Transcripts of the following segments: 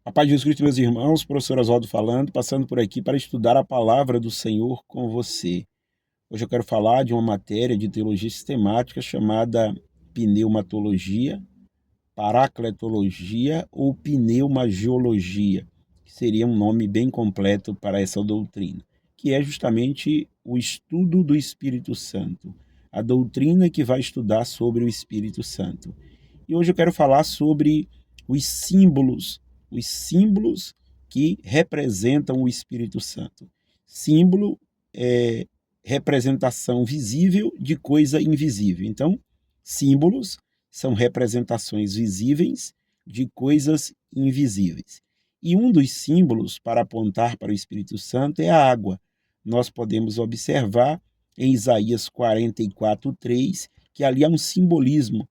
A paz de Jesus Cristo, meus irmãos, professor Oswaldo falando, passando por aqui para estudar a palavra do Senhor com você. Hoje eu quero falar de uma matéria de teologia sistemática chamada pneumatologia, paracletologia ou pneumagiologia, que seria um nome bem completo para essa doutrina, que é justamente o estudo do Espírito Santo, a doutrina que vai estudar sobre o Espírito Santo. E hoje eu quero falar sobre os os símbolos que representam o Espírito Santo. Símbolo é representação visível de coisa invisível. Então, símbolos são representações visíveis de coisas invisíveis. E um dos símbolos para apontar para o Espírito Santo é a água. Nós podemos observar em Isaías 44:3 que ali há um simbolismo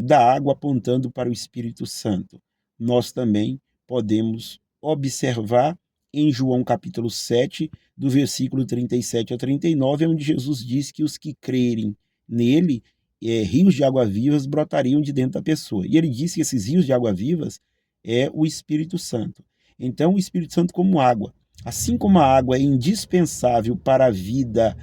da água apontando para o Espírito Santo. Nós também podemos observar em João capítulo 7, do versículo 37 a 39, onde Jesus diz que os que crerem nele, rios de água vivas brotariam de dentro da pessoa. E ele disse que esses rios de água vivas é o Espírito Santo. Então, o Espírito Santo como água. Assim como a água é indispensável para a vida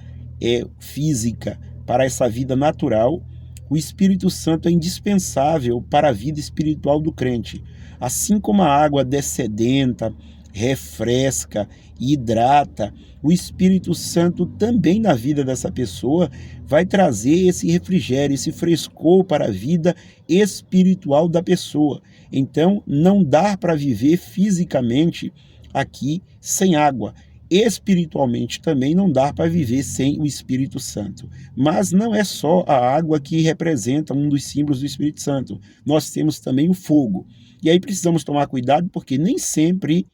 física, para essa vida natural, o Espírito Santo é indispensável para a vida espiritual do crente. Assim como a água dessedenta, refresca e hidrata, o Espírito Santo também na vida dessa pessoa vai trazer esse refrigério, esse frescor para a vida espiritual da pessoa. Então, não dá para viver fisicamente aqui sem água. Espiritualmente também não dá para viver sem o Espírito Santo. Mas não é só a água que representa um dos símbolos do Espírito Santo. Nós temos também o fogo. E aí precisamos tomar cuidado porque nem sempre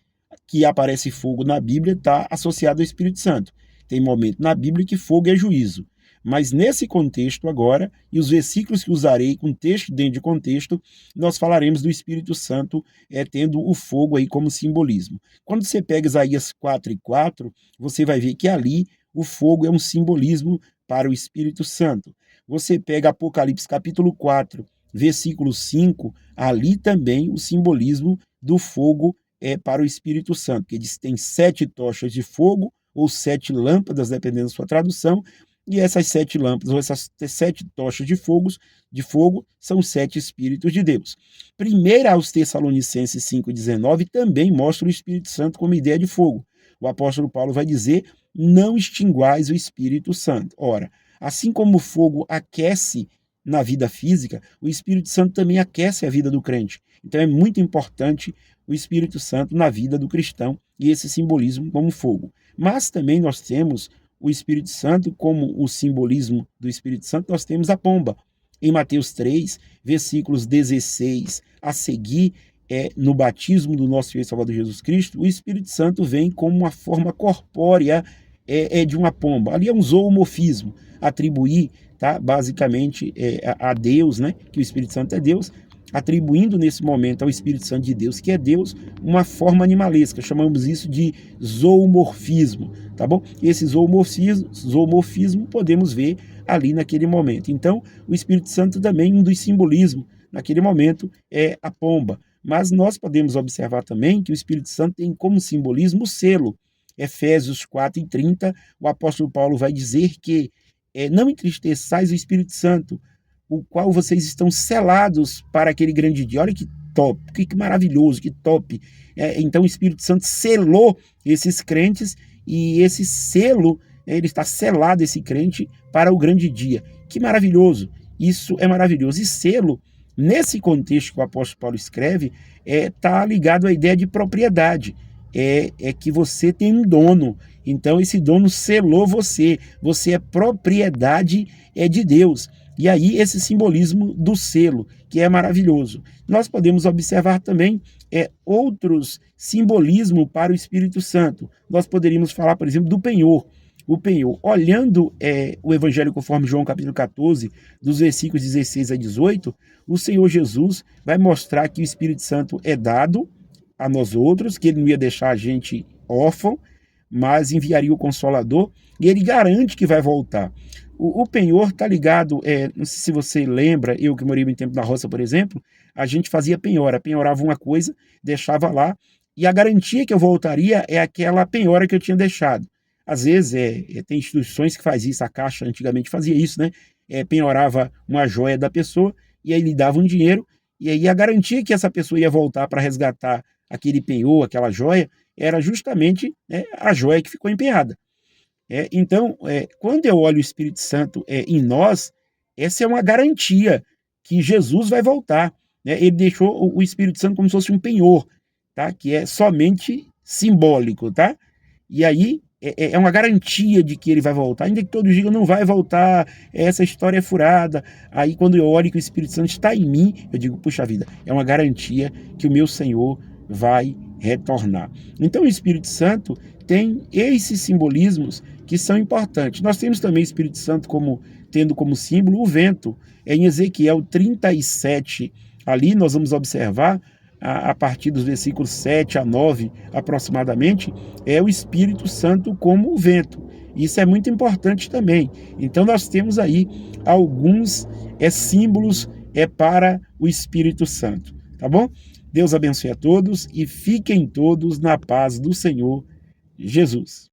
que aparece fogo na Bíblia está associado ao Espírito Santo. Tem momento na Bíblia que fogo é juízo. Mas nesse contexto agora, e os versículos que usarei com texto dentro de contexto, nós falaremos do Espírito Santo tendo o fogo aí como simbolismo. Quando você pega Isaías 4:4, você vai ver que ali o fogo é um simbolismo para o Espírito Santo. Você pega Apocalipse capítulo 4, versículo 5, ali também o simbolismo do fogo é para o Espírito Santo, que diz que tem 7 tochas de fogo, ou 7 lâmpadas, dependendo da sua tradução, e essas 7 lâmpadas, ou essas 7 tochas de fogo, são os 7 Espíritos de Deus. Primeira aos Tessalonicenses 5,19 também mostra o Espírito Santo como ideia de fogo. O apóstolo Paulo vai dizer, não extinguais o Espírito Santo. Ora, assim como o fogo aquece na vida física, o Espírito Santo também aquece a vida do crente. Então é muito importante o Espírito Santo na vida do cristão e esse simbolismo como fogo. Mas também nós temos o Espírito Santo, como o simbolismo do Espírito Santo, nós temos a pomba. Em Mateus 3, versículos 16 a seguir, no batismo do nosso Senhor e Salvador Jesus Cristo, o Espírito Santo vem como uma forma corpórea de uma pomba. Ali é um zoomorfismo, atribuir, tá, basicamente a Deus, né, que o Espírito Santo é Deus, atribuindo nesse momento ao Espírito Santo de Deus, que é Deus, uma forma animalesca. Chamamos isso de zoomorfismo, tá bom? Esse zoomorfismo podemos ver ali naquele momento. Então, o Espírito Santo também, um dos simbolismos naquele momento é a pomba. Mas nós podemos observar também que o Espírito Santo tem como simbolismo o selo. Efésios 4:30, o apóstolo Paulo vai dizer que não entristeçais o Espírito Santo, o qual vocês estão selados para aquele grande dia. Olha que top, que maravilhoso, que top. Então o Espírito Santo selou esses crentes e esse selo, ele está selado, esse crente, para o grande dia. Que maravilhoso, isso é maravilhoso. E selo, nesse contexto que o apóstolo Paulo escreve, está ligado à ideia de propriedade. É que você tem um dono, então esse dono selou você é propriedade de Deus. E aí esse simbolismo do selo, que é maravilhoso. Nós podemos observar também outros simbolismos para o Espírito Santo. Nós poderíamos falar, por exemplo, do penhor. O penhor, olhando o Evangelho conforme João capítulo 14, dos versículos 16 a 18, o Senhor Jesus vai mostrar que o Espírito Santo é dado a nós outros, que ele não ia deixar a gente órfão, mas enviaria o Consolador, e ele garante que vai voltar. O penhor está ligado, não sei se você lembra, eu que morei muito tempo na roça, por exemplo, a gente fazia penhora, penhorava uma coisa, deixava lá, e a garantia que eu voltaria é aquela penhora que eu tinha deixado. Às vezes, tem instituições que faz isso, a Caixa antigamente fazia isso, né? Penhorava uma joia da pessoa, e aí lhe dava um dinheiro, e aí a garantia que essa pessoa ia voltar para resgatar aquele penhor, aquela joia, era justamente, né, a joia que ficou empenhada. Então, quando eu olho o Espírito Santo em nós, essa é uma garantia que Jesus vai voltar. Né? Ele deixou o Espírito Santo como se fosse um penhor, tá? Que é somente simbólico. Tá? E aí é uma garantia de que ele vai voltar, ainda que todos digam não vai voltar, essa história é furada. Aí quando eu olho que o Espírito Santo está em mim, eu digo, puxa vida, é uma garantia que o meu Senhor vai retornar. Então o Espírito Santo tem esses simbolismos que são importantes. Nós temos também o Espírito Santo tendo como símbolo o vento. Em Ezequiel 37, ali nós vamos observar, a partir dos versículos 7 a 9 aproximadamente, é o Espírito Santo como o vento. Isso é muito importante também. Então nós temos aí alguns símbolos para o Espírito Santo. Tá bom? Deus abençoe a todos e fiquem todos na paz do Senhor Jesus.